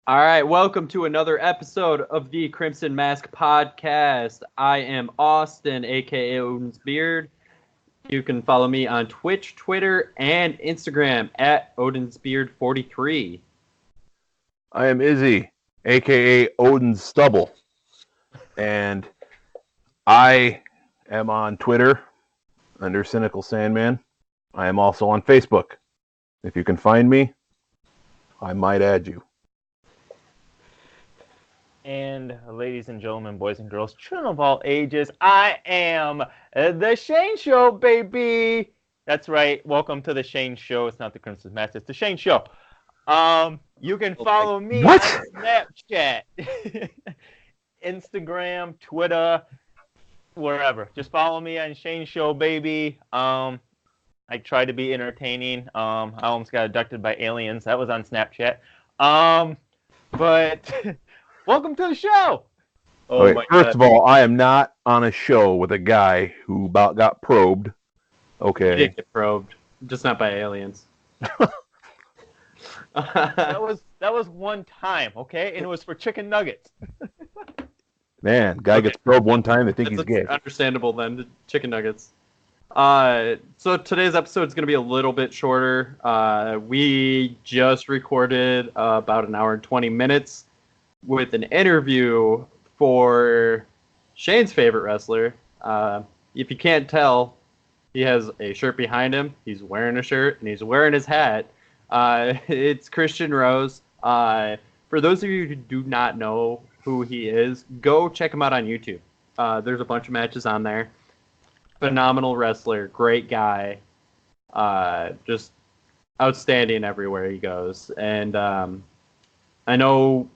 All right, welcome to another episode of the Crimson Mask Podcast. I am Austin, aka Odin's Beard. You can follow me on Twitch, Twitter, and Instagram at OdinsBeard43. I am Izzy, aka Odin's Stubble, and I am on Twitter under Cynical Sandman. I am also on Facebook. If you can find me, I might add you. And ladies and gentlemen, boys and girls, children of all ages, I am the Shane Show, baby. That's right. Welcome to the Shane Show. It's not the Crimson Mask, it's the Shane Show. You can follow me on Snapchat, Instagram, Twitter, wherever. Just follow me on Shane Show, baby. I try to be entertaining. I almost got abducted by aliens. That was on Snapchat. But welcome to the show. Okay, first of all, I am not on a show with a guy who about got probed. Okay. You did get probed, just not by aliens. That was one time, okay? And it was for chicken nuggets. Man, guy gets probed one time, they think he's gay. Understandable then, the chicken nuggets. So today's episode is going to be a little bit shorter. We just recorded about an hour and 20 minutes with an interview for Shane's favorite wrestler. If you can't tell, he has a shirt behind him. He's wearing a shirt, and he's wearing his hat. It's Christian Rose. For those of you who do not know who he is, go check him out on YouTube. There's a bunch of matches on there. Phenomenal wrestler, great guy, just outstanding everywhere he goes. And I know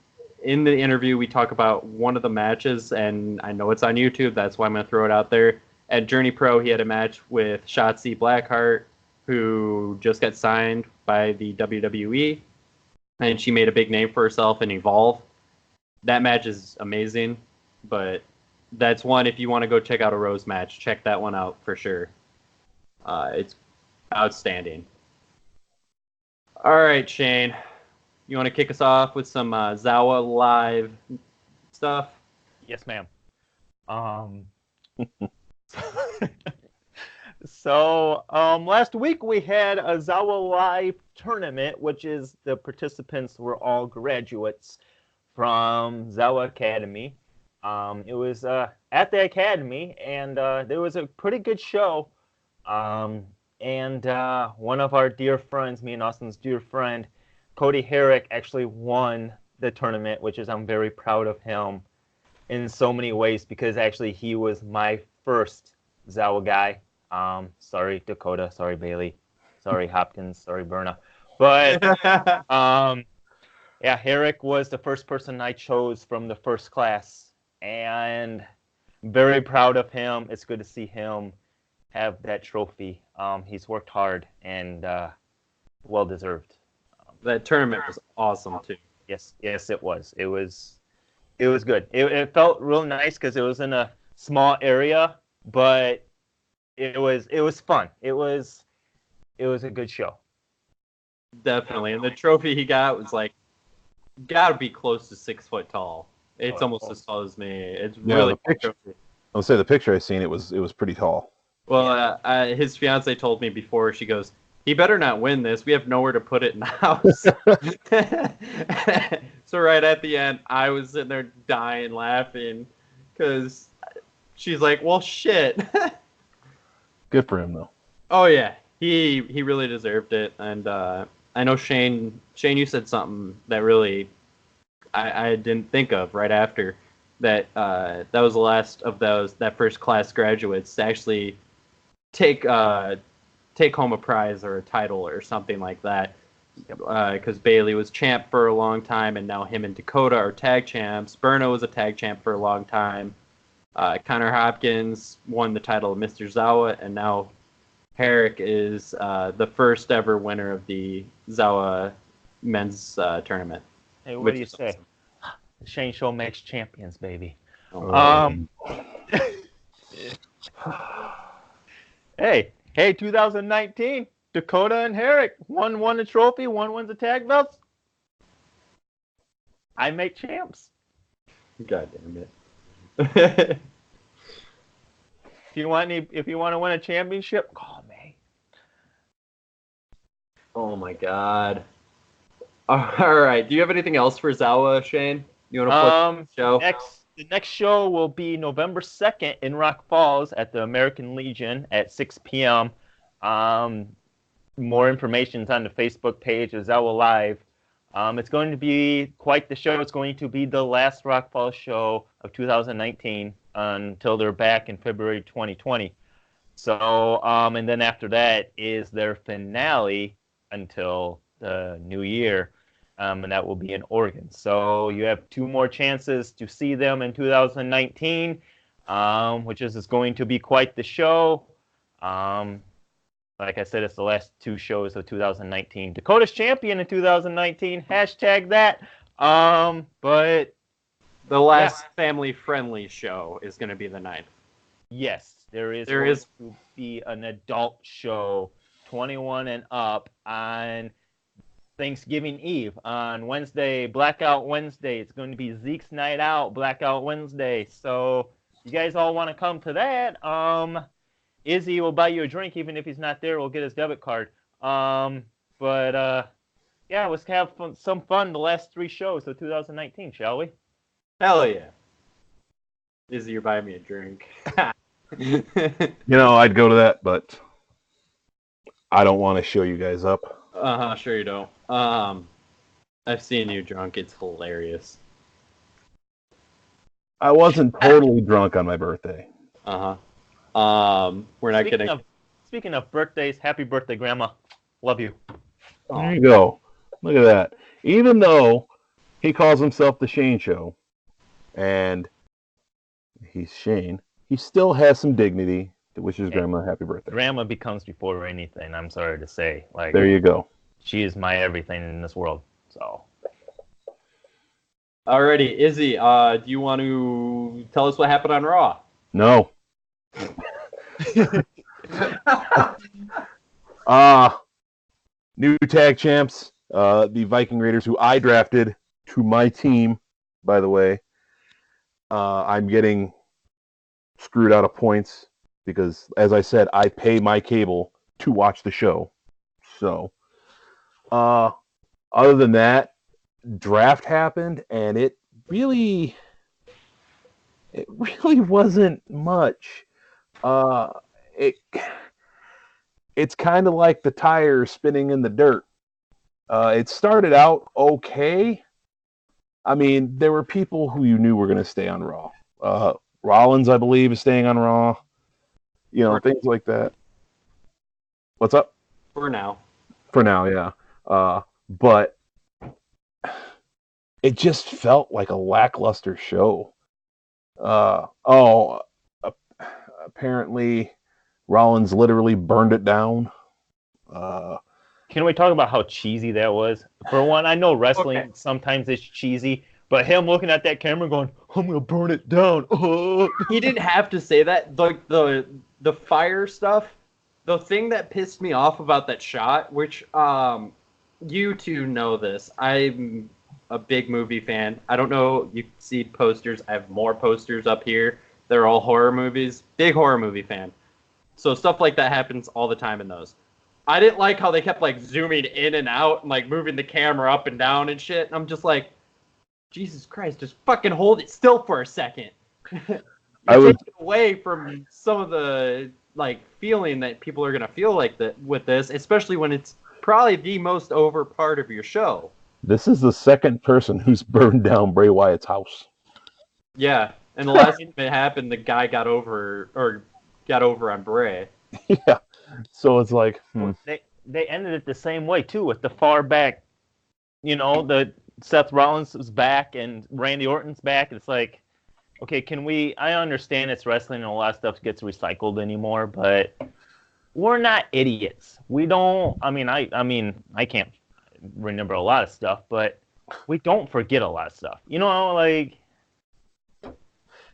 in the interview we talk about one of the matches, and I know it's on YouTube, that's why I'm going to throw it out there. At Journey Pro, he had a match with Shotzi Blackheart, who just got signed by the WWE, and she made a big name for herself in Evolve. That match is amazing, but that's one, if you want to go check out a Rose match, check that one out for sure. It's outstanding. All right, Shane, you want to kick us off with some ZOWA Live stuff? Yes, ma'am. So last week we had a ZOWA Live Tournament, which is the participants were all graduates from ZOWA Academy. It was at the Academy, and there was a pretty good show. And one of our dear friends, me and Austin's dear friend, Cody Herrick, actually won the tournament, which is I'm very proud of him in so many ways, because actually he was my first ZOWA guy. Sorry, Dakota. Sorry, Bailey. Sorry, Hopkins. Sorry, Berna. But yeah, Herrick was the first person I chose from the first class, and very proud of him. It's good to see him have that trophy. He's worked hard and well deserved. That tournament was awesome too. Yes, it was. It was good. It felt real nice because it was in a small area, but it was fun. It was a good show. Definitely, and the trophy he got was like gotta be close to 6 foot tall. It's almost as tall as me. It's really picture. I'll say the picture I seen, it was pretty tall. Well, his fiance told me before. She goes, "He better not win this. We have nowhere to put it in the house." So right at the end, I was sitting there dying laughing because she's like, "Well, shit." Good for him though. Oh yeah, he really deserved it, and I know Shane, you said something that really I didn't think of right after that. That was the last of that first class graduates to actually take home a prize or a title or something like that. Because Bailey was champ for a long time, and now him and Dakota are tag champs. Berna was a tag champ for a long time. Connor Hopkins won the title of Mr. ZOWA, and now Herrick is the first ever winner of the ZOWA Men's Tournament. Hey, what do you say? Awesome. The Shane Show makes champions, baby. Hey, 2019, Dakota and Herrick. One won the trophy, one wins the tag belts. I make champs. God damn it. If you want to win a championship, call me. Oh my god. All right. Do you have anything else for Zawa, Shane? You want to plug the show? The next show will be November 2nd in Rock Falls at the American Legion at 6 p.m. More information is on the Facebook page of ZOWA Live. It's going to be quite the show. It's going to be the last Rock Falls show of 2019 until they're back in February 2020. So, and then after that is their finale until the new year. And that will be in Oregon. So you have 2 more chances to see them in 2019, which is going to be quite the show. Like I said, it's the last 2 shows of 2019. Dakota's champion in 2019. Hashtag that. But the last family-friendly show is going to be the 9th. Yes, there is going to be an adult show, 21 and up, on Thanksgiving Eve on Wednesday, Blackout Wednesday. It's going to be Zeke's Night Out, Blackout Wednesday. So you guys all want to come to that? Izzy will buy you a drink even if he's not there. We'll get his debit card. Yeah, let's have some fun the last 3 shows of 2019, shall we? Hell yeah. Izzy, you're buying me a drink. I'd go to that, but I don't want to show you guys up. Sure you don't. I've seen you drunk. It's hilarious. I wasn't totally drunk on my birthday. We're not kidding. Speaking of birthdays, happy birthday, Grandma. Love you. There you go. Look at that. Even though he calls himself the Shane Show, and he's Shane, he still has some dignity to wish his grandma a happy birthday. Grandma becomes before anything, I'm sorry to say. Like, there you go. She is my everything in this world. So. Alrighty, Izzy, do you want to tell us what happened on Raw? No. New tag champs, the Viking Raiders, who I drafted to my team, by the way. I'm getting screwed out of points because, as I said, I pay my cable to watch the show. So, other than that, draft happened, and it really wasn't much. It's kind of like the tire spinning in the dirt. It started out okay. I mean, there were people who you knew were going to stay on Raw. Rollins, I believe, is staying on Raw. Things like that. What's up? For now, yeah. But it just felt like a lackluster show. Apparently Rollins literally burned it down. Can we talk about how cheesy that was? For one, I know wrestling sometimes it's cheesy, but him looking at that camera going, I'm going to burn it down. He didn't have to say that. Like the fire stuff, the thing that pissed me off about that shot, which you two know this. I'm a big movie fan. I don't know, you see posters. I have more posters up here. They're all horror movies. Big horror movie fan. So stuff like that happens all the time in those. I didn't like how they kept like zooming in and out and like moving the camera up and down and shit. And I'm just like, Jesus Christ, just fucking hold it still for a second. Take it away from some of the like feeling that people are gonna feel like that with this, especially when it's probably the most over part of your show. This is the second person who's burned down Bray Wyatt's house. Yeah, and the last time it happened, the guy got over on Bray. Yeah, so it's like they ended it the same way too, with the far back. The Seth Rollins is back and Randy Orton's back. It's like, okay, I understand it's wrestling and a lot of stuff gets recycled anymore, but we're not idiots. We don't. I mean, I can't remember a lot of stuff, but we don't forget a lot of stuff. Like.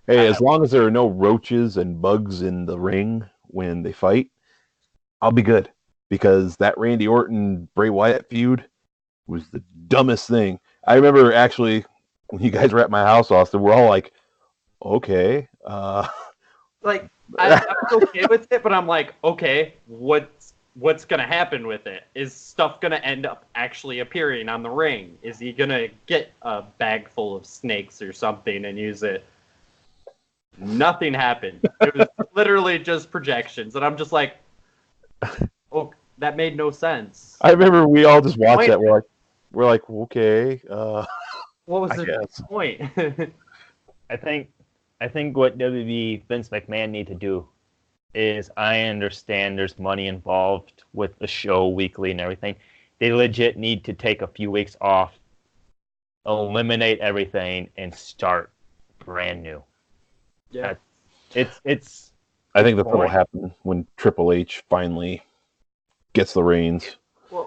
Hey, as long as there are no roaches and bugs in the ring when they fight, I'll be good. Because that Randy Orton Bray Wyatt feud was the dumbest thing. I remember actually when you guys were at my house, Austin, we're all like, okay. Like, I'm okay with it, but I'm like, okay, what's gonna happen with it? Is stuff gonna end up actually appearing on the ring? Is he gonna get a bag full of snakes or something and use it? Nothing happened. It was literally just projections, and I'm just like, oh, that made no sense. I remember we all just watched that. We're like, okay. What was I the guess. point? I think what WWE Vince McMahon need to do is, I understand there's money involved with the show weekly and everything. They legit need to take a few weeks off, eliminate everything, and start brand new. Yeah. It's. I think that's what will happen when Triple H finally gets the reins.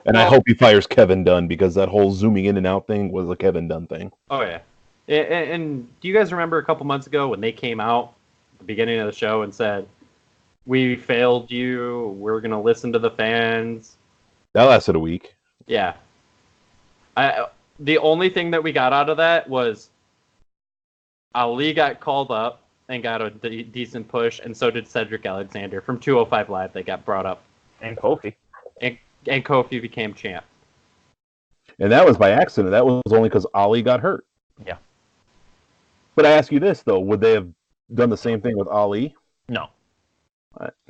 And I hope he fires Kevin Dunn, because that whole zooming in and out thing was a Kevin Dunn thing. Oh, yeah. And do you guys remember a couple months ago when they came out at the beginning of the show and said, we failed you, we're going to listen to the fans? That lasted a week. Yeah. The only thing that we got out of that was Ali got called up and got a decent push, and so did Cedric Alexander from 205 Live. They got brought up. And Kofi. And Kofi became champ. And that was by accident. That was only because Ali got hurt. Yeah. But I ask you this, though. Would they have done the same thing with Ali? No.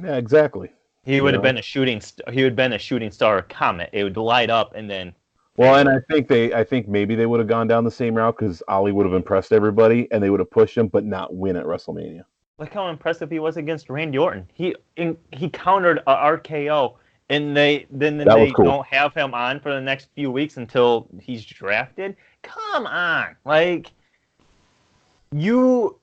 Yeah, exactly. He would have been a shooting. He would have been a shooting star comet. It would light up and then. Well, and I think maybe they would have gone down the same route, because Ali would have impressed everybody and they would have pushed him, but not win at WrestleMania. Look how impressive he was against Randy Orton. He countered a RKO, and they cool. don't have him on for the next few weeks until he's drafted. Come on, like you're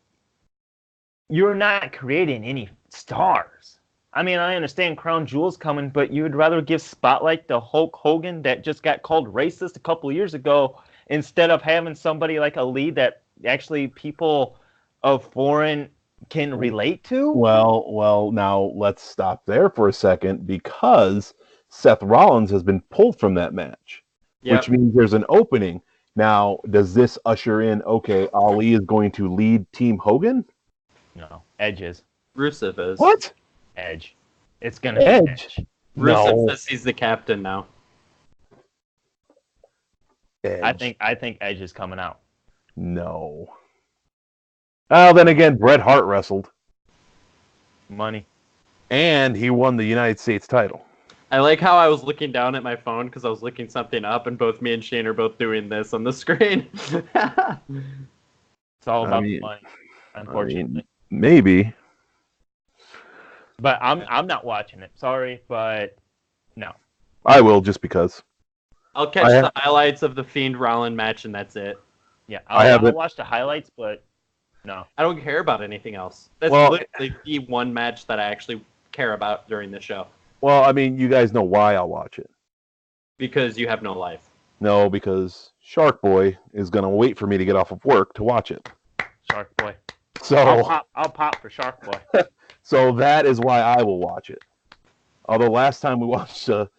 not creating any stars. I mean, I understand Crown Jewel's coming, but you would rather give spotlight to Hulk Hogan that just got called racist a couple of years ago, instead of having somebody like Ali that actually people of foreign can relate to? Well, now let's stop there for a second, because Seth Rollins has been pulled from that match, which means there's an opening. Now, does this usher in, okay, Ali is going to lead Team Hogan? No, Edge is. Rusev is. What? Edge. It's gonna be Edge. Rusev says he's the captain now. Edge. I think Edge is coming out. No. Well, then again, Bret Hart wrestled. Money. And he won the United States title. I like how I was looking down at my phone because I was looking something up, and both me and Shane are both doing this on the screen. It's all about money, unfortunately. Maybe. But I'm not watching it. Sorry, but no. I will, just because. I'll catch the highlights of the Fiend Rollins match, and that's it. Yeah, I'll watch the highlights, but no. I don't care about anything else. That's literally the one match that I actually care about during the show. Well, I mean, you guys know why I'll watch it. Because you have no life. No, because Shark Boy is going to wait for me to get off of work to watch it. Shark Boy. So I'll pop for Shark Boy. So that is why I will watch it. Although last time we watched a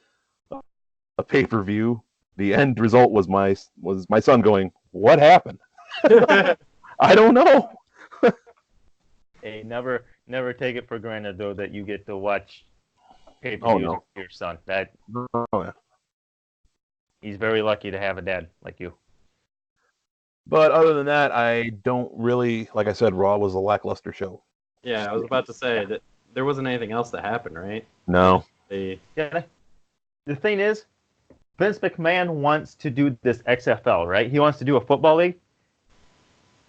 pay-per-view, the end result was my son going, "What happened?" I don't know. Hey, never take it for granted though that you get to watch pay-per-views with your son. He's very lucky to have a dad like you. But other than that, I don't really, like I said, Raw was a lackluster show. Yeah, I was about to say that there wasn't anything else that happened, right? No. Yeah. The thing is, Vince McMahon wants to do this XFL, right? He wants to do a football league.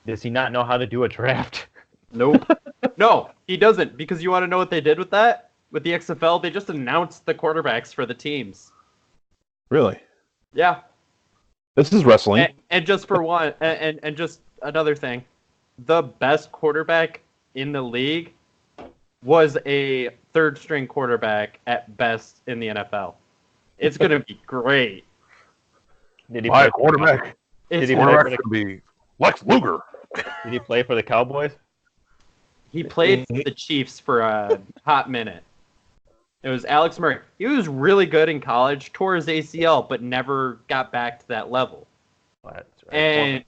Does he not know how to do a draft? Nope. No, he doesn't, because you want to know what they did with that? With the XFL, they just announced the quarterbacks for the teams. Really? Yeah. This is wrestling. And just for one, and just another thing, the best quarterback in the league was a third-string quarterback at best in the NFL. It's going to be great. Did he play a quarterback? Did he quarterback's going to be Lex Luger. Did he play for the Cowboys? He played for the Chiefs for a hot minute. It was Alex Murray. He was really good in college, tore his ACL, but never got back to that level. That's right. And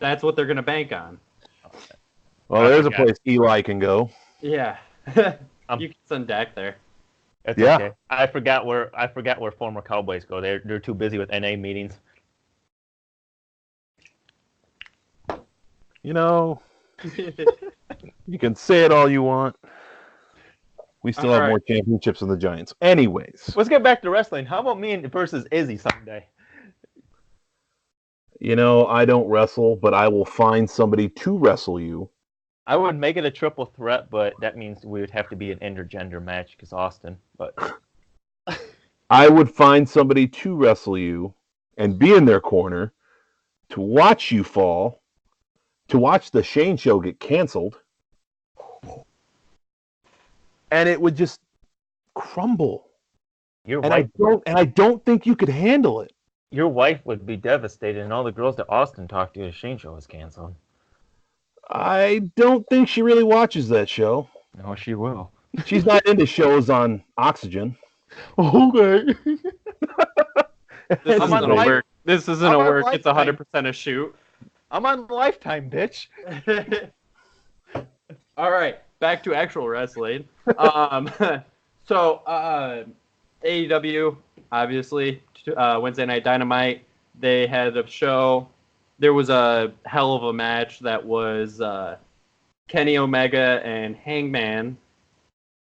That's what they're gonna bank on. Well, there's a place Eli can go. Yeah. You can send Dak there. That's Yeah. okay. I forgot where former Cowboys go. They're too busy with NA meetings. You know, you can say it all you want. We still have more championships than the Giants. Anyways. Let's get back to wrestling. How about me versus Izzy someday? You know, I don't wrestle, but I will find somebody to wrestle you. I would make it a triple threat, but that means we would have to be an intergender match because Austin. But I would find somebody to wrestle you and be in their corner to watch you fall, to watch the Shane show get canceled, and it would just crumble. I don't think you could handle it. Your wife would be devastated, and all the girls that Austin talked to, the Shane show was canceled. I don't think she really watches that show. No, she will. She's not into shows on Oxygen. Okay. This isn't a work. This isn't a work. It's Lifetime. 100% a shoot. I'm on Lifetime, bitch. All right, back to actual wrestling. AEW, obviously, Wednesday Night Dynamite. They had a show. There was a hell of a match that was Kenny Omega and Hangman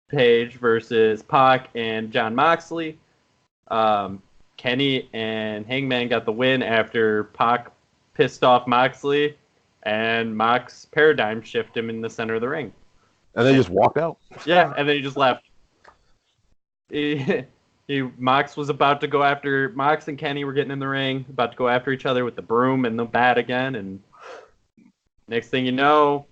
Page versus Pac and Jon Moxley. Kenny and Hangman got the win after Pac pissed off Moxley, and Mox paradigm shifted him in the center of the ring. And they just walked out. Yeah, and then he just left. Mox was about to go after... Mox and Kenny were getting in the ring, about to go after each other with the broom and the bat again, and next thing you know,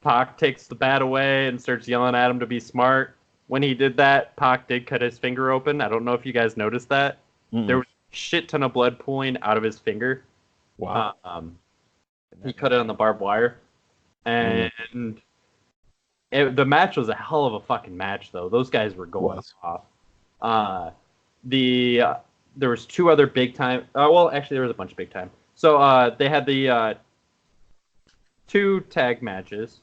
Pac takes the bat away and starts yelling at him to be smart. When he did that, Pac did cut his finger open. I don't know if you guys noticed that. Mm-mm. There was a shit ton of blood pooling out of his finger. Wow. He cut it on the barbed wire. And the match was a hell of a fucking match, though. Those guys were going off. There was two other big time. Well, actually, there was a bunch of big time. So they had the two tag matches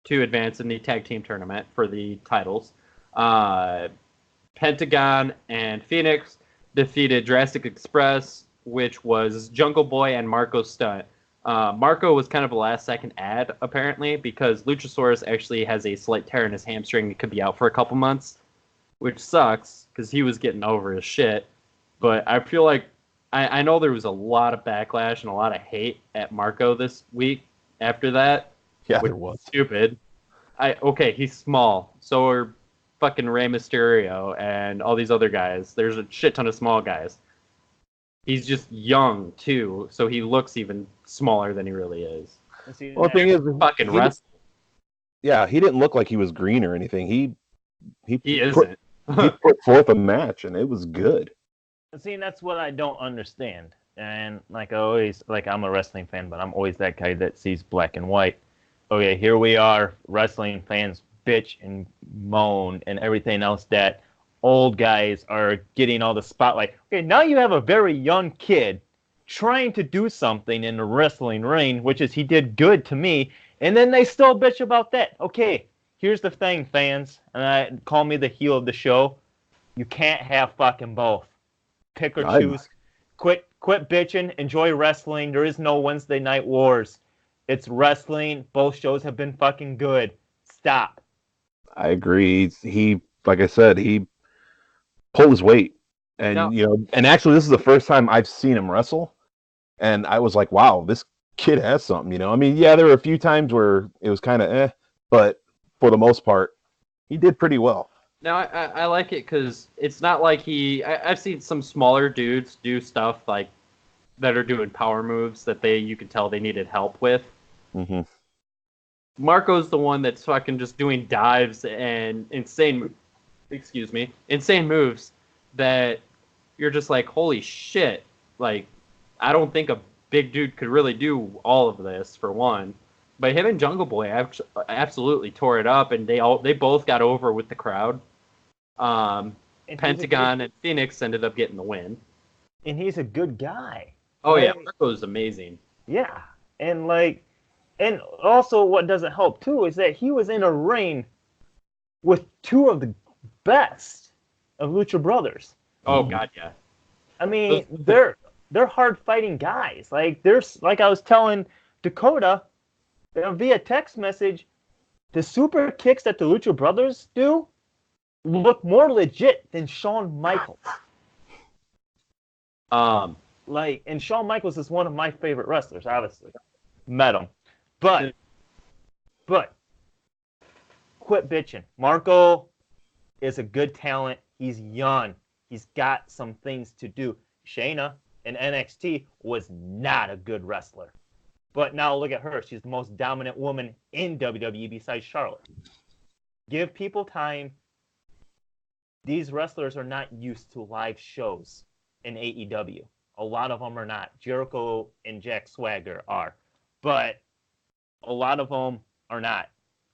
to advance in the tag team tournament for the titles. Pentagon and Phoenix defeated Jurassic Express, which was Jungle Boy and Marco Stunt. Marco was kind of a last-second add, apparently, because Luchasaurus actually has a slight tear in his hamstring and could be out for a couple months, which sucks, because he was getting over his shit. But I feel like, I know there was a lot of backlash and a lot of hate at Marco this week after that. Yeah, there was. Stupid. Okay, he's small. So are fucking Rey Mysterio and all these other guys. There's a shit ton of small guys. He's just young, too, so he looks even smaller than he really is. Well, the thing is, fucking wrestling. Yeah, he didn't look like he was green or anything. He isn't. He put forth a match, and it was good. See, that's what I don't understand. And like I always, I'm a wrestling fan, but I'm always that guy that sees black and white. Okay, here we are, wrestling fans bitch and moan and everything else that old guys are getting all the spotlight. Okay, now you have a very young kid trying to do something in the wrestling ring, which is he did good to me, and then they still bitch about that. Okay, here's the thing, fans, and call me the heel of the show. You can't have fucking both. Pick or choose. Quit bitching. Enjoy wrestling. There is no Wednesday Night Wars. It's wrestling. Both shows have been fucking good. Stop. I agree. He, like I said, he pulled his weight, and and actually, this is the first time I've seen him wrestle, and I was like, wow, this kid has something. I mean, yeah, there were a few times where it was kind of but for the most part, he did pretty well. Now, I like it because it's not like I've seen some smaller dudes do stuff like that are doing power moves that you could tell they needed help with. Mm-hmm. Marco's the one that's fucking just doing dives and insane moves that you're just like, holy shit. Like, I don't think a big dude could really do all of this, for one. But him and Jungle Boy absolutely tore it up, and they both got over with the crowd. Pentagon and Phoenix ended up getting the win. And he's a good guy. Oh, yeah. Marco's amazing. Yeah. And and also what doesn't help too is that he was in a ring with two of the best of Lucha Brothers. Oh God, yeah. I mean, they're hard fighting guys. There's like I was telling Dakota via text message, the super kicks that the Lucha Brothers do look more legit than Shawn Michaels. And Shawn Michaels is one of my favorite wrestlers, obviously. Met him. But quit bitching. Marco is a good talent. He's young. He's got some things to do. Shayna in NXT was not a good wrestler. But now look at her. She's the most dominant woman in WWE besides Charlotte. Give people time. These wrestlers are not used to live shows in AEW. A lot of them are not. Jericho and Jack Swagger are. But a lot of them are not.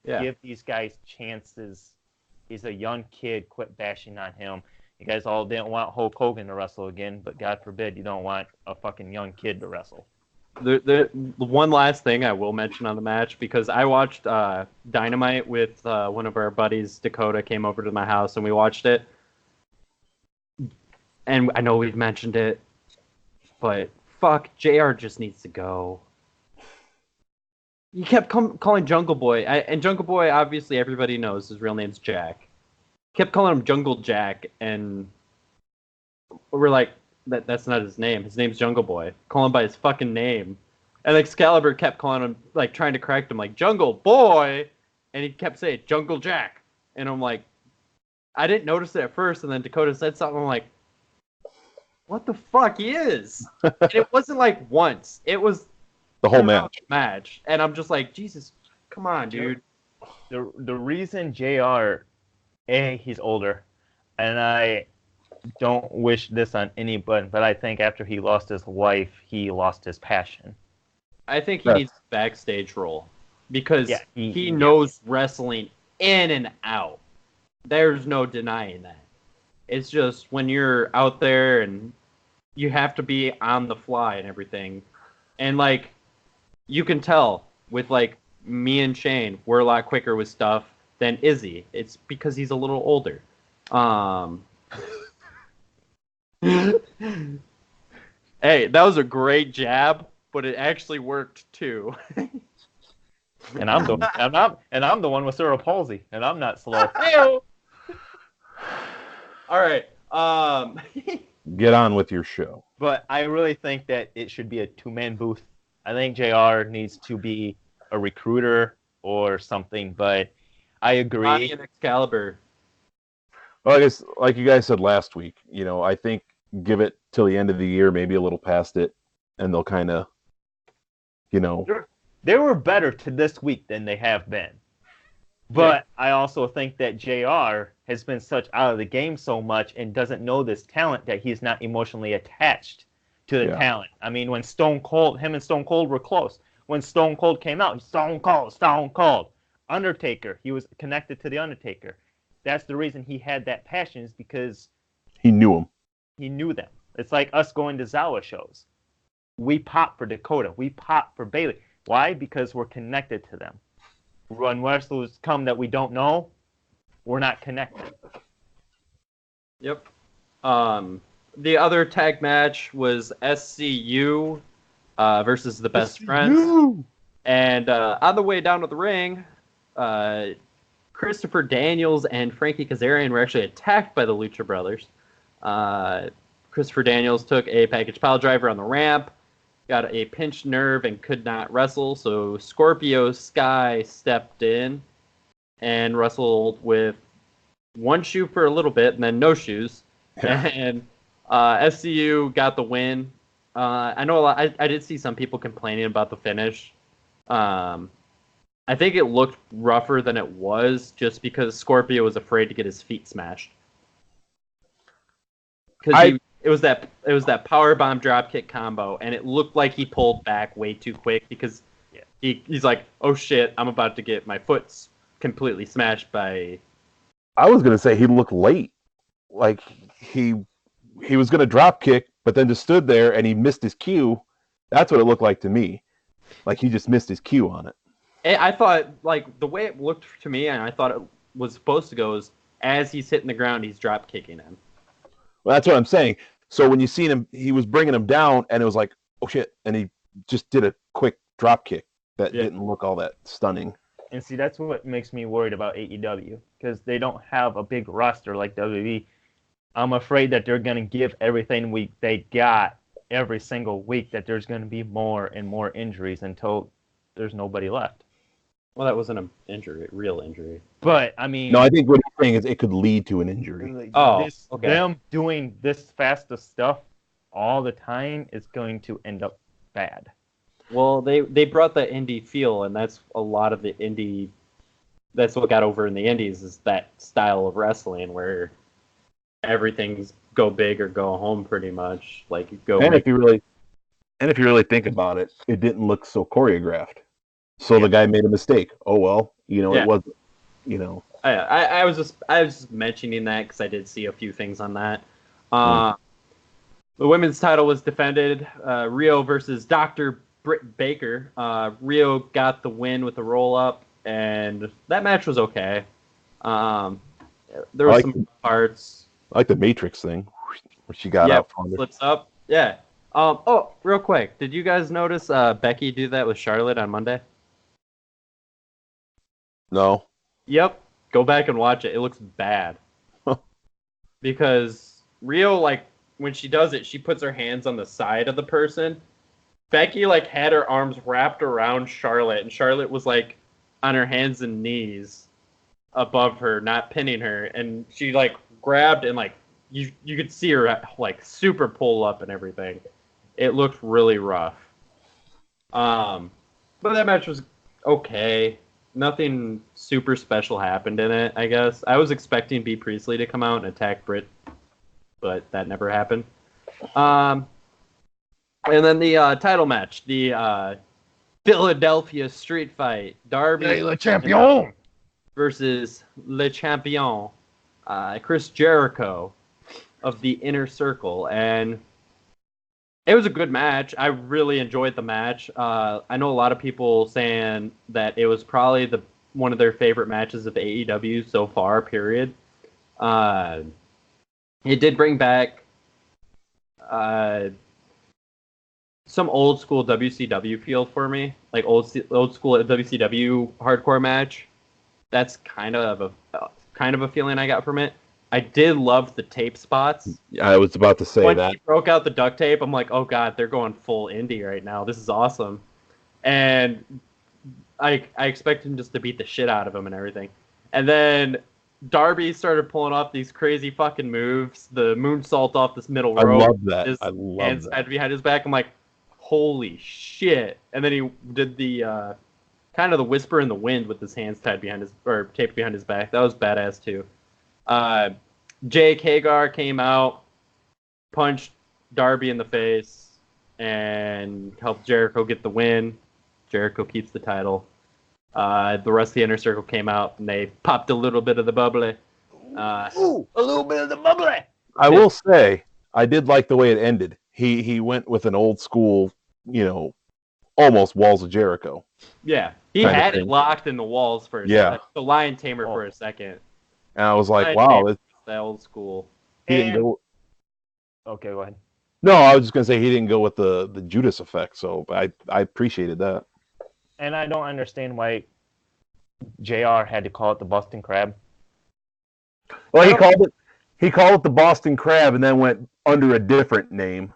Yeah. Give these guys chances. He's a young kid. Quit bashing on him. You guys all didn't want Hulk Hogan to wrestle again, but God forbid you don't want a fucking young kid to wrestle. The one last thing I will mention on the match, because I watched Dynamite with one of our buddies, Dakota, came over to my house and we watched it. And I know we've mentioned it, but fuck, JR just needs to go. He kept calling Jungle Boy, and Jungle Boy, obviously everybody knows his real name's Jack. Kept calling him Jungle Jack, and we're like, that's not his name. His name's Jungle Boy. Call him by his fucking name. And Excalibur kept calling him, trying to correct him, Jungle Boy, and he kept saying Jungle Jack. And I'm like, I didn't notice it at first, and then Dakota said something, I'm like, what the fuck he is? And it wasn't once. It was the whole match. And I'm just like, Jesus, come on, dude. The reason JR, he's older, and I don't wish this on anybody, but I think after he lost his wife, he lost his passion. I think he needs a backstage role because he knows wrestling in and out. There's no denying that. It's just when you're out there and you have to be on the fly and everything. And you can tell with me and Shane, we're a lot quicker with stuff than Izzy. It's because he's a little older. Hey, that was a great jab, but it actually worked too. And I'm the one with cerebral palsy, and I'm not slow. All right. Get on with your show. But I really think that it should be a two-man booth. I think JR needs to be a recruiter or something, but I agree. Bobby and Excalibur. Well, I guess, like you guys said last week, I think give it till the end of the year, maybe a little past it, and they'll kind of, They were better to this week than they have been. But I also think that JR has been such out of the game so much and doesn't know this talent that he's not emotionally attached to the talent. I mean, when him and Stone Cold were close. When Stone Cold came out, Stone Cold. Undertaker, he was connected to the Undertaker. That's the reason he had that passion, is because he knew him. He knew them. It's like us going to ZOWA shows. We pop for Dakota. We pop for Bayley. Why? Because we're connected to them. When wrestlers come that we don't know, we're not connected. Yep. The other tag match was SCU versus the Best Friends. And on the way down to the ring, Christopher Daniels and Frankie Kazarian were actually attacked by the Lucha Brothers. Christopher Daniels took a package pile driver on the ramp, got a pinched nerve and could not wrestle, so Scorpio Sky stepped in and wrestled with one shoe for a little bit and then no shoes. And SCU got the win. I know I did see some people complaining about the finish. I think it looked rougher than it was just because Scorpio was afraid to get his feet smashed. Because it was that power bomb dropkick combo, and it looked like he pulled back way too quick because he's like, oh shit, I'm about to get my foot completely smashed by. I was gonna say he looked late, like he was gonna drop kick, but then just stood there and he missed his cue. That's what it looked like to me. Like he just missed his cue on it. I thought, like, the way it looked to me, and I thought it was supposed to go, is as he's hitting the ground, he's drop kicking him. Well, that's what I'm saying. So when you seen him, he was bringing him down, and it was like, oh shit, and he just did a quick drop kick that didn't look all that stunning. And see, that's what makes me worried about AEW, because they don't have a big roster like WWE. I'm afraid that they're going to give everything they got every single week, that there's going to be more and more injuries until there's nobody left. Well, that wasn't an injury, real injury. But, I mean... No, I think what he's saying is it could lead to an injury. Okay. Them doing this fast of stuff all the time is going to end up bad. Well, they brought the indie feel, and that's a lot of the indie... That's what got over in the indies, is that style of wrestling where everything's go big or go home pretty much. Like, go... And if you really think about it, it didn't look so choreographed. So the guy made a mistake. Oh well, it wasn't. I was just mentioning that because I did see a few things on that. The women's title was defended. Rio versus Dr. Britt Baker. Rio got the win with the roll up, and that match was okay. There were some parts. I like the Matrix thing where she got out from under. Flips up. Yeah. Real quick, did you guys notice Becky do that with Charlotte on Monday? No. Yep. Go back and watch it. It looks bad. Because Rio, like, when she does it, she puts her hands on the side of the person. Becky, like, had her arms wrapped around Charlotte, and Charlotte was, like, on her hands and knees above her, not pinning her. And she, like, grabbed and, like, you could see her, like, super pull up and everything. It looked really rough. But that match was okay. Nothing super special happened in it, I guess. I was expecting B. Priestley to come out and attack Britt, but that never happened. And then the title match, the Philadelphia Street Fight, Darby Le Champion versus Le Champion, Chris Jericho of the Inner Circle. And it was a good match. I really enjoyed the match. I know a lot of people saying that it was probably one of their favorite matches of AEW so far, period. It did bring back some old school WCW feel for me, like old school WCW hardcore match. That's kind of a feeling I got from it. I did love the tape spots. I was about to say when that. He broke out the duct tape, I'm like, oh god, they're going full indie right now. This is awesome. And I expect him just to beat the shit out of him and everything. And then Darby started pulling off these crazy fucking moves. The moonsault off this middle rope. I love that. His hands tied behind his back. I'm like, holy shit. And then he did the kind of the whisper in the wind with his hands tied behind taped behind his back. That was badass too. Jake Hagar came out, punched Darby in the face, and helped Jericho get the win. Jericho keeps the title. The rest of the Inner Circle came out, and they popped a little bit of the bubbly. A little bit of the bubbly! I will say, I did like the way it ended. He went with an old school, almost Walls of Jericho. Yeah, he had it locked in the walls for a second. The Lion Tamer for a second. And I was like, wow. It's that old school. He didn't go... Okay, go ahead. No, I was just going to say he didn't go with the Judas effect, so I appreciated that. And I don't understand why JR had to call it the Boston Crab. Well, he called it the Boston Crab and then went under a different name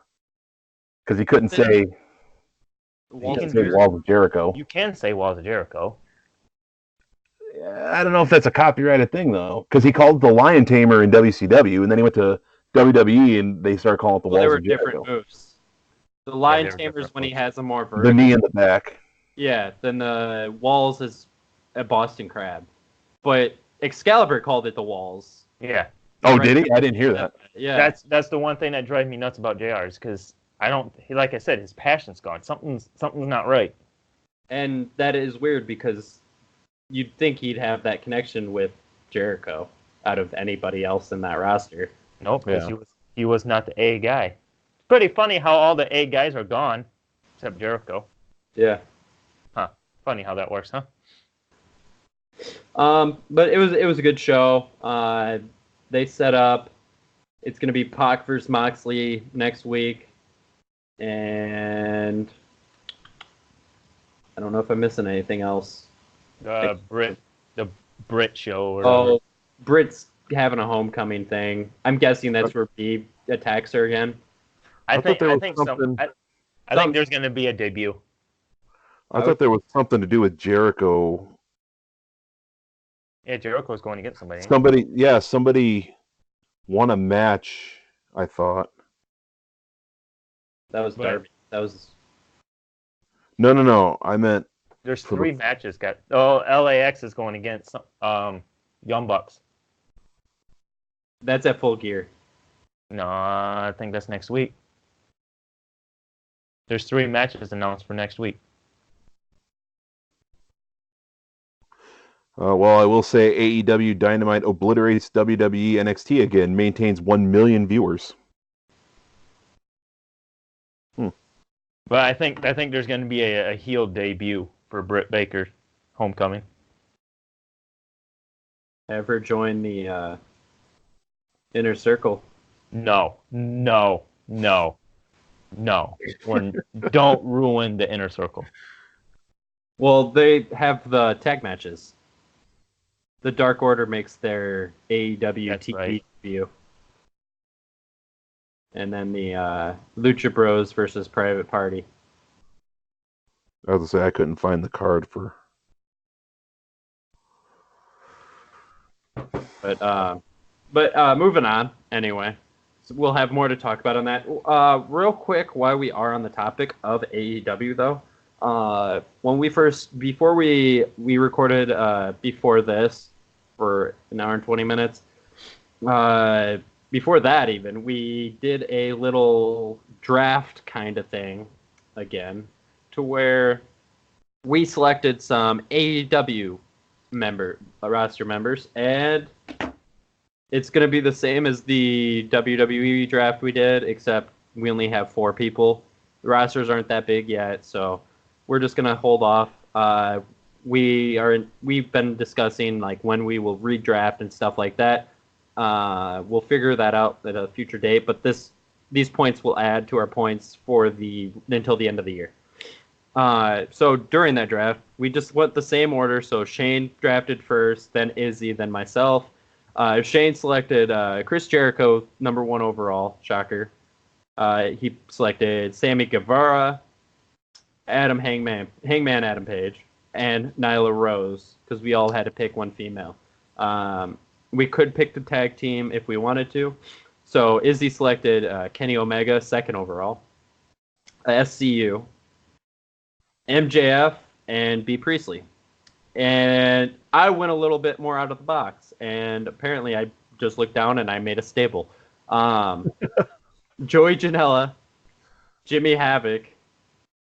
because he couldn't say Walls of Jericho. You can say Walls of Jericho. I don't know if that's a copyrighted thing, though, because he called it the Lion Tamer in WCW, and then he went to WWE, and they started calling it the Walls of Jericho. They were different moves. The Lion Tamer is when he has a more vertical. The knee in the back. Yeah, then the Walls is a Boston Crab. But Excalibur called it the Walls. Yeah. Oh, did he? I didn't hear that. Yeah. That's the one thing that drives me nuts about JR's, because like I said, his passion's gone. Something's not right. And that is weird because you'd think he'd have that connection with Jericho out of anybody else in that roster. Nope, because he was not the A guy. It's pretty funny how all the A guys are gone, except Jericho. Yeah. Funny how that works, huh? But it was a good show. They set up. It's going to be Pac versus Moxley next week, and I don't know if I'm missing anything else. The Brit show. Or Oh, Brit's having a homecoming thing. I'm guessing that's where B attacks her again. I think there was think something. I think there's going to be a debut. I thought there was something to do with Jericho. Yeah, Jericho's going against somebody. Somebody won a match. I thought. That was Darby. That was. No. I meant. There's 3 matches. LAX is going against Young Bucks. That's at Full Gear. No, I think that's next week. There's 3 matches announced for next week. Well, I will say AEW Dynamite obliterates WWE NXT again, maintains 1 million viewers. But I think there's going to be a heel debut for Britt Baker, Homecoming. Have her join the Inner Circle. No. Don't ruin the Inner Circle. Well, they have the tag matches. The Dark Order makes their AEW TV debut. And then the Lucha Bros versus Private Party. I was going to say, I couldn't find the card for... But moving on, anyway. So we'll have more to talk about on that. Real quick, while we are on the topic of AEW, though. Before we recorded before this for an hour and 20 minutes, before that even, we did a little draft kind of thing again, to where we selected some AEW roster members, and it's going to be the same as the WWE draft we did, except we only have 4 people. The rosters aren't that big yet, so we're just going to hold off. We've been discussing like when we will redraft and stuff like that. We'll figure that out at a future date, but these points will add to our points for until the end of the year. So during that draft, we just went the same order. So Shane drafted first, then Izzy, then myself. Shane selected Chris Jericho, number 1 overall. Shocker. He selected Sammy Guevara, Hangman Adam Page, and Nyla Rose, because we all had to pick one female. We could pick the tag team if we wanted to. So Izzy selected Kenny Omega, 2nd overall, SCU, MJF, and B. Priestley. And I went a little bit more out of the box, and apparently I just looked down and I made a stable. Joey Janela, Jimmy Havoc,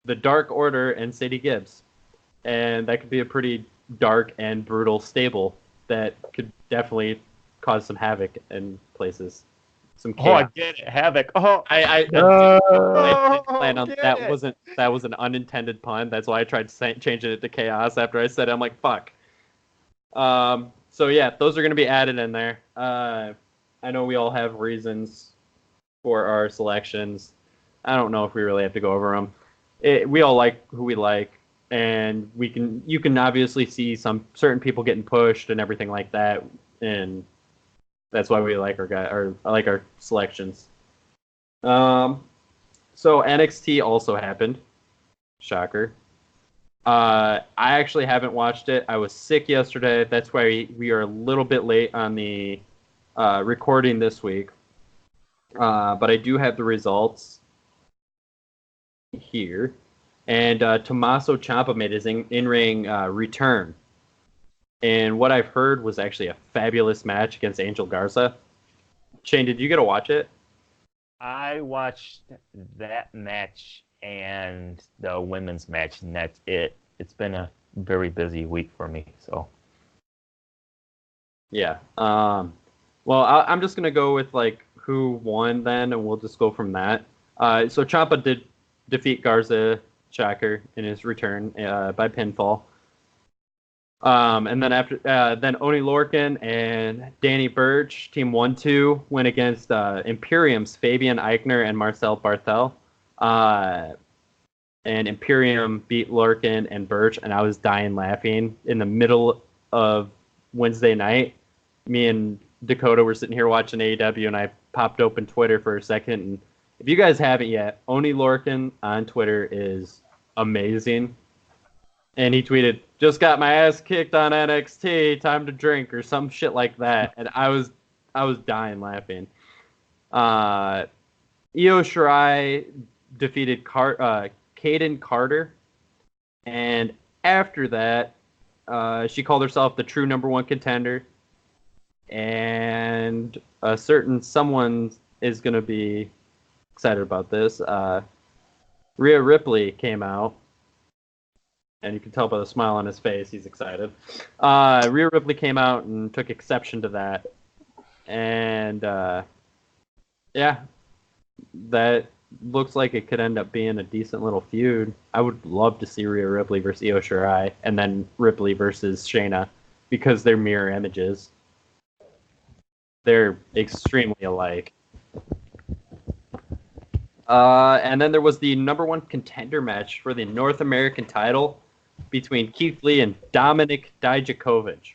the Dark Order, and Sadie Gibbs. And that could be a pretty dark and brutal stable that could definitely cause some havoc in places. Some chaos. Oh, I get it. Havoc. Oh, I didn't plan on that. That was an unintended pun. That's why I tried changing it to chaos after I said it. I'm like, fuck. So yeah, those are going to be added in there. I know we all have reasons for our selections. I don't know if we really have to go over them. We all like who we like, and you can obviously see some certain people getting pushed and everything like that, and that's why we like our selections. So NXT also happened. Shocker. I actually haven't watched it. I was sick yesterday. That's why we are a little bit late on the recording this week. But I do have the results here. And Tommaso Ciampa made his in-ring return. And what I've heard was actually a fabulous match against Angel Garza. Shane, did you get to watch it? I watched that match and the women's match, and that's it. It's been a very busy week for me, so. Yeah. Well, I'm just gonna go with like who won then, and we'll just go from that. So Ciampa did defeat Garza, shocker, in his return by pinfall. And then then Oni Lorcan and Danny Burch, team 1-2, went against Imperium's Fabian Eichner and Marcel Barthel. And Imperium beat Lorcan and Burch, and I was dying laughing in the middle of Wednesday night. Me and Dakota were sitting here watching AEW, and I popped open Twitter for a second. And if you guys haven't yet, Oni Lorcan on Twitter is amazing. And he tweeted, "Just got my ass kicked on NXT, time to drink," or some shit like that. And I was dying laughing. Io Shirai defeated Kaden Carter, and after that, she called herself the true #1 contender. And a certain someone is going to be excited about this. Rhea Ripley came out. And you can tell by the smile on his face, he's excited. Rhea Ripley came out and took exception to that. And, yeah, that looks like it could end up being a decent little feud. I would love to see Rhea Ripley versus Io Shirai, and then Ripley versus Shayna, because they're mirror images. They're extremely alike. And then there was the #1 contender match for the North American title between Keith Lee and Dominik Dijakovic.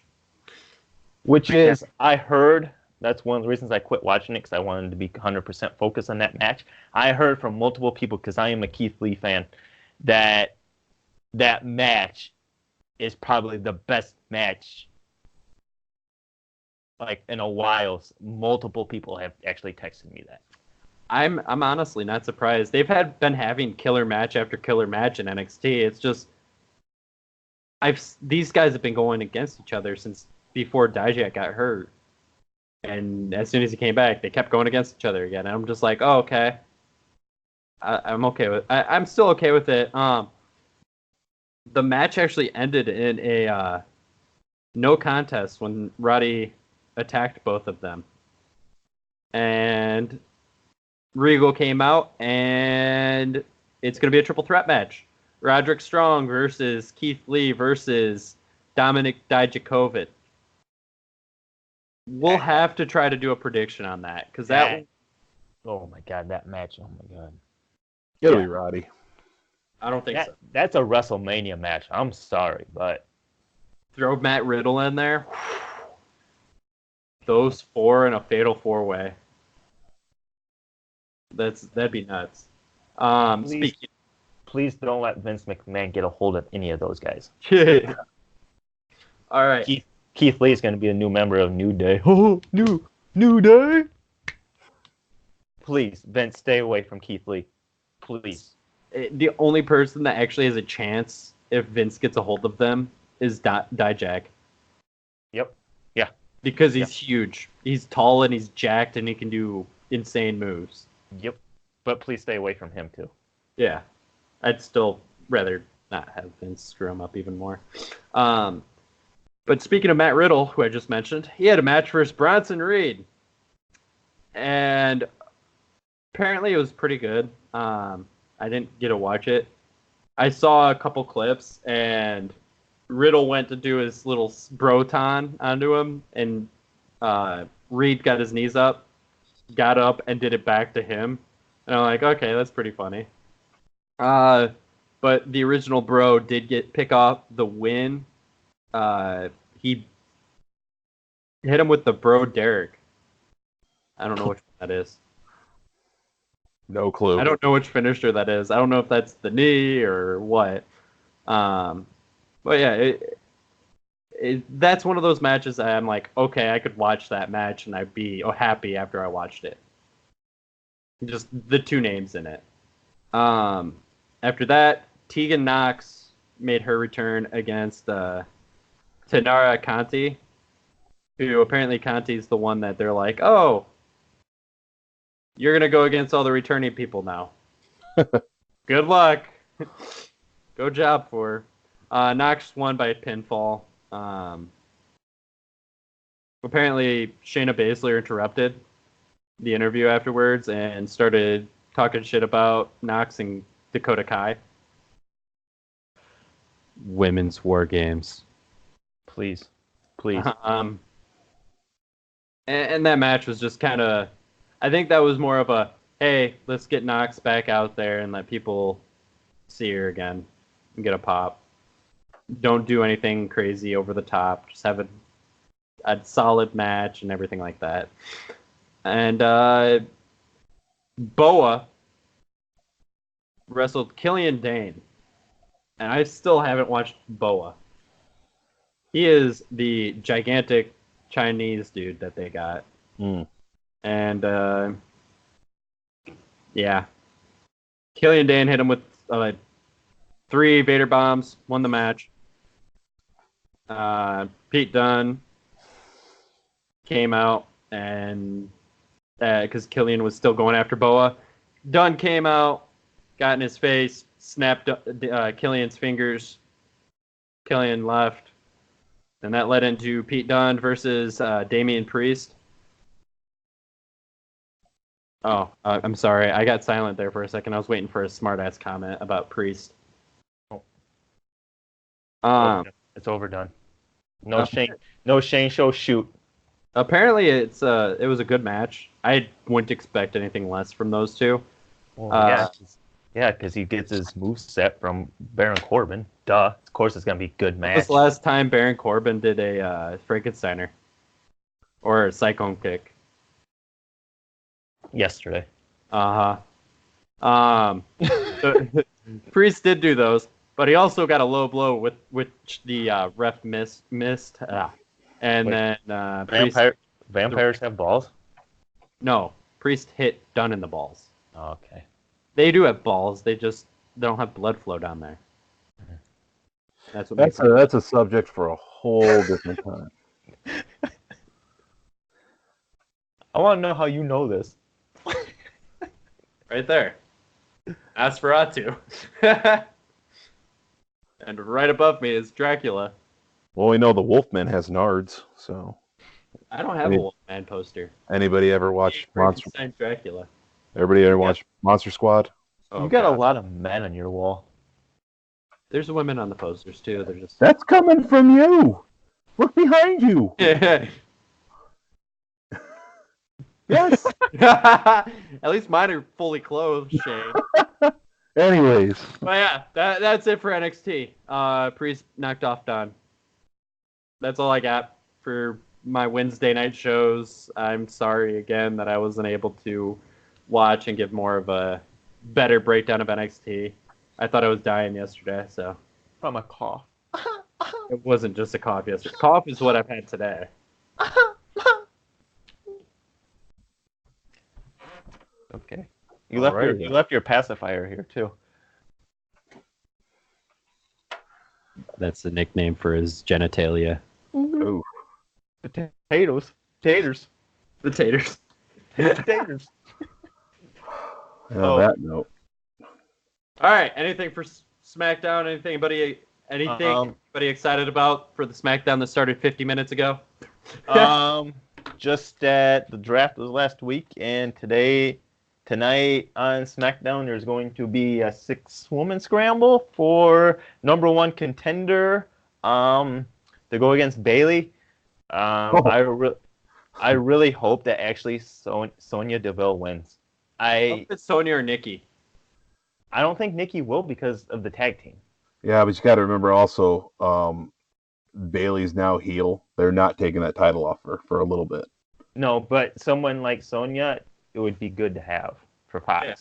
Which is, I heard, that's one of the reasons I quit watching it, because I wanted to be 100% focused on that match. I heard from multiple people, because I am a Keith Lee fan, that that match is probably the best match like in a while. Multiple people have actually texted me that. I'm honestly not surprised. They've been having killer match after killer match in NXT. It's just these guys have been going against each other since before Dijak got hurt. And as soon as he came back, they kept going against each other again. And I'm just like, oh, okay. I'm okay with I'm still okay with it. The match actually ended in a no contest when Roddy attacked both of them. And Regal came out, and it's going to be a triple threat match. Roderick Strong versus Keith Lee versus Dominik Dijakovic. We'll have to try to do a prediction on that, because that. Oh my god, that match! Oh my god. It'll be Roddy. I don't think so. That's a WrestleMania match. I'm sorry, but throw Matt Riddle in there. Those four in a fatal four-way. That'd be nuts. Please don't let Vince McMahon get a hold of any of those guys. All right. Keith Lee is going to be a new member of New Day. Oh, New Day. Please, Vince, stay away from Keith Lee. Please. The only person that actually has a chance if Vince gets a hold of them is Dijak. Yep. Yeah. Because he's huge. He's tall and he's jacked and he can do insane moves. Yep. But please stay away from him too. Yeah. I'd still rather not have Vince screw him up even more. But speaking of Matt Riddle, who I just mentioned, he had a match versus Bronson Reed. And apparently it was pretty good. I didn't get to watch it. I saw a couple clips, and Riddle went to do his little broton onto him, and Reed got his knees up, got up, and did it back to him. And I'm like, okay, that's pretty funny. But the original bro did pick off the win. He hit him with the bro Derek. I don't know which one that is. No clue. I don't know which finisher that is. I don't know if that's the knee or what. But yeah, that's one of those matches that I'm like, okay, I could watch that match and I'd be happy after I watched it. Just the two names in it. After that, Tegan Knox made her return against Tanara Conti, who apparently Conti's the one that they're like, oh, you're going to go against all the returning people now. Good luck. Go job for her. Knox won by pinfall. Apparently, Shayna Baszler interrupted the interview afterwards and started talking shit about Knox and Dakota Kai. Women's War Games. Please. And that match was just kind of, I think that was more of a, hey, let's get Nox back out there and let people see her again and get a pop. Don't do anything crazy over the top. Just have a solid match and everything like that. And Boa wrestled Killian Dane. And I still haven't watched Boa. He is the gigantic Chinese dude that they got. And yeah. Killian Dane hit him with 3 Vader bombs, won the match. Pete Dunne came out and because Killian was still going after Boa, Dunne came out, got in his face, snapped Killian's fingers. Killian left, and that led into Pete Dunne versus Damian Priest. Oh, I'm sorry, I got silent there for a second. I was waiting for a smart-ass comment about Priest. It's overdone. No Shane show shoot. Apparently, it was a good match. I wouldn't expect anything less from those two. Well, because he gets his moveset from Baron Corbin. Duh. Of course, it's gonna be a good match. This last time Baron Corbin did a Frankensteiner or a Cyclone Kick. Yesterday. Priest did do those, but he also got a low blow with the ref missed. And Wait, then vampires have balls? No, Priest hit Dunne in the balls. Oh, okay. They do have balls. They don't have blood flow down there. That's That's a subject for a whole different time. I want to know how you know this. Right there. Nosferatu. And right above me is Dracula. Well, we know the Wolfman has nards, so. I don't have a Wolfman poster. Anybody ever watch Monster? Dracula. Everybody ever watch Monster Squad? You got a lot of men on your wall. There's women on the posters too. They're just. That's coming from you. Look behind you. Yeah. Yes. At least mine are fully clothed, Shane. Anyways. But yeah, that's it for NXT. Priest knocked off Dunne. That's all I got for my Wednesday night shows. I'm sorry again that I wasn't able to watch and give more of a better breakdown of NXT. I thought I was dying yesterday, so. From a cough. It wasn't just a cough yesterday. Cough is what I've had today. Okay. You left your pacifier here too. That's the nickname for his genitalia. Ooh. Potatoes. Taters. The taters. Taters. On that note. All right. Anything for SmackDown? Anything anybody excited about for the SmackDown that started 50 minutes ago? Just that the draft was last week, and tonight on SmackDown, there's going to be a 6-woman scramble for number 1 contender to go against Bayley. I really hope that actually Sonya Deville wins. I hope it's Sonya or Nikki. I don't think Nikki will because of the tag team. Yeah, but you got to remember also, Bayley's now heel. They're not taking that title off her for a little bit. No, but someone like Sonya, it would be good to have for Fox. Yeah.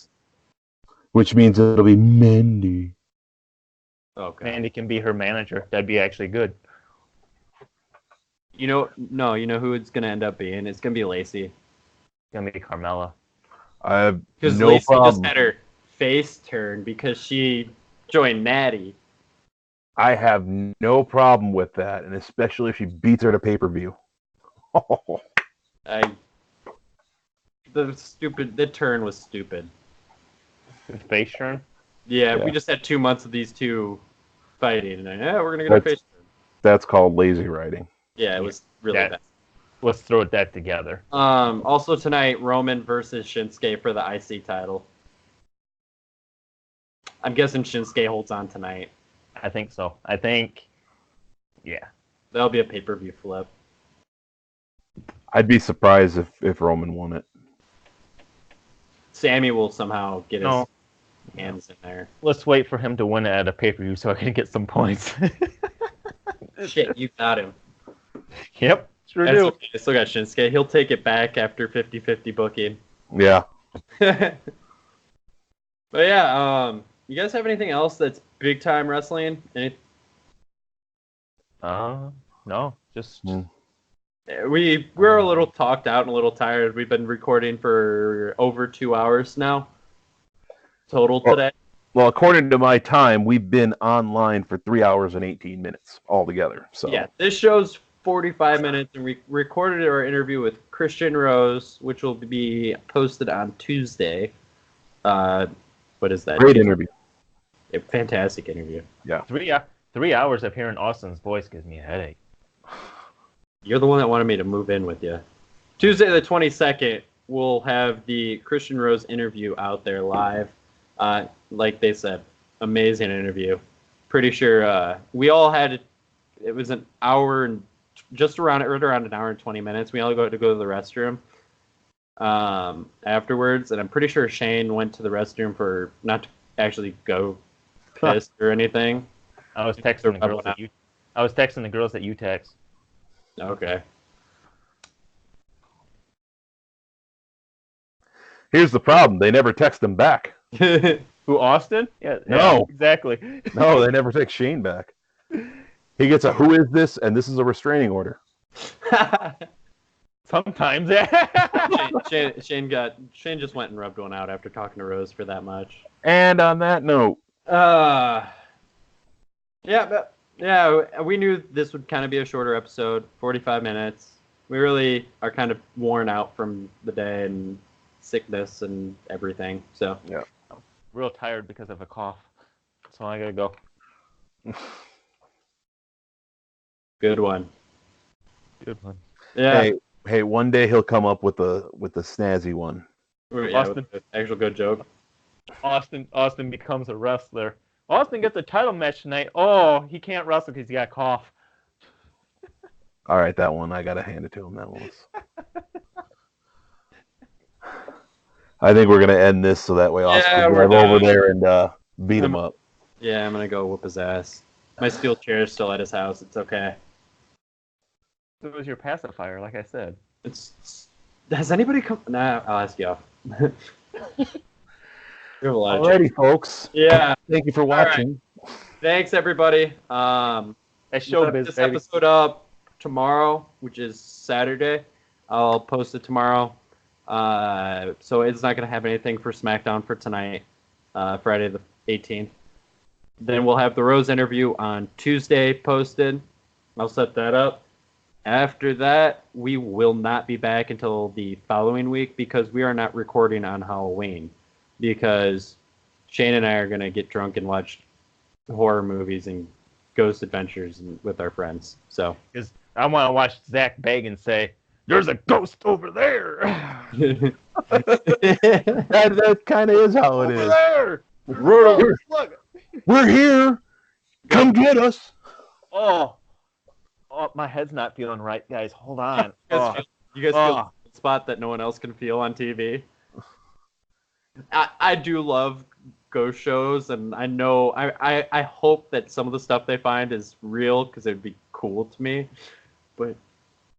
Which means it'll be Mandy. Okay. Mandy can be her manager. That'd be actually good. You know who it's gonna end up being? It's gonna be Lacey. It's gonna be Carmella. I have Because no Lacey problem. just had her face turn because she joined Natty. I have no problem with that, and especially if she beats her at a pay-per-view. The turn was stupid. The face turn? Yeah, Yeah. we just had 2 months of these two fighting, and we're gonna get a face turn. That's called lazy writing. Yeah, it was really bad. Let's throw that together. Also tonight, Roman versus Shinsuke for the IC title. I'm guessing Shinsuke holds on tonight. I think so. Yeah. That'll be a pay-per-view flip. I'd be surprised if Roman won it. Sammy will somehow get No. his hands in there. Let's wait for him to win it at a pay-per-view so I can get some points. Shit, you got him. Yep, sure That's do. okay. I still got Shinsuke. He'll take it back after 50-50 booking. Yeah. But yeah, you guys have anything else that's big time wrestling? No, just We're a little talked out and a little tired. We've been recording for over 2 hours now total today. Well, according to my time, we've been online for 3 hours and 18 minutes altogether. So Yeah, this show's 45 minutes, and we recorded our interview with Christian Rose, which will be posted on Tuesday. What is that? great interview. A fantastic interview. 3 hours of hearing Austin's voice gives me a headache. You're the one that wanted me to move in with you. Tuesday the 22nd, we'll have the Christian Rose interview out there live. Like they said, amazing interview. Pretty sure we all had it was an hour and just around an hour and 20 minutes. We all got to go to the restroom afterwards, and I'm pretty sure Shane went to the restroom for not to actually go piss or anything. I was texting the girls that you text. Okay. Here's the problem: they never text him back. Who, Austin? Yeah, No. exactly. No, they never take Shane back. He gets a "Who is this?" and this is a restraining order. Sometimes. Shane just went and rubbed one out after talking to Rose for that much. And on that note, we knew this would kind of be a shorter episode, 45 minutes. We really are kind of worn out from the day and sickness and everything. So yeah, Real tired because of a cough, so I gotta go. good one. Good one. Yeah. Hey, one day he'll come up with a snazzy one. Austin, actual good joke. Austin becomes a wrestler. Austin gets a title match tonight. Oh, he can't wrestle because he got a cough. All right, that one I gotta hand it to him. That one was. I think we're gonna end this so that way Austin can drive over there and beat him up. Yeah, I'm gonna go whoop his ass. My steel chair is still at his house. It's okay. It was your pacifier, like I said. Has anybody come? Nah, I'll ask you off. Alrighty, folks. Yeah. Thank you for watching. Right. Thanks, everybody. That's showbiz, this baby. episode up tomorrow, which is Saturday. I'll post it tomorrow. So it's not going to have anything for SmackDown for tonight, Friday the 18th. Then we'll have the Rose interview on Tuesday posted. I'll set that up. After that, we will not be back until the following week because we are not recording on Halloween. Because Shane and I are going to get drunk and watch horror movies and ghost adventures with our friends. So, Because I want to watch Zach beg and say, "There's a ghost over there." That kind of is how it Over is. there. Look. We're here. Come get us. Oh, my head's not feeling right, guys. Hold on. You guys feel the spot that no one else can feel on TV? I do love ghost shows, and I know I hope that some of the stuff they find is real because it would be cool to me. But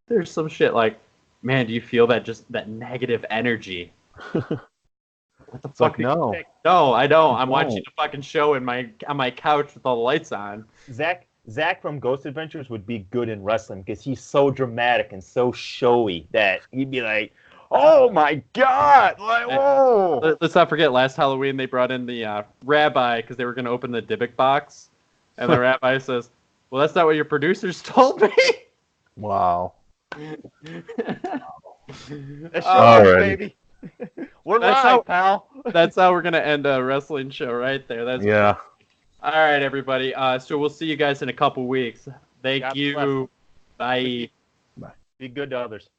there's some shit like, man, do you feel that negative energy? What the fuck? No. No, I don't. I'm watching a fucking show on my couch with all the lights on. Zach from Ghost Adventures would be good in wrestling because he's so dramatic and so showy that he'd be like, "Oh my god!" Like, whoa! Let's not forget, last Halloween they brought in the rabbi because they were going to open the Dybbuk box, and the rabbi says, "Well, that's not what your producers told me." Wow. That's Alrighty. baby. We're That's live, pal. That's how we're going to end a wrestling show right there. That's Yeah. All right, everybody. So we'll see you guys in a couple weeks. Thank God you. bless. Bye. Be good to others.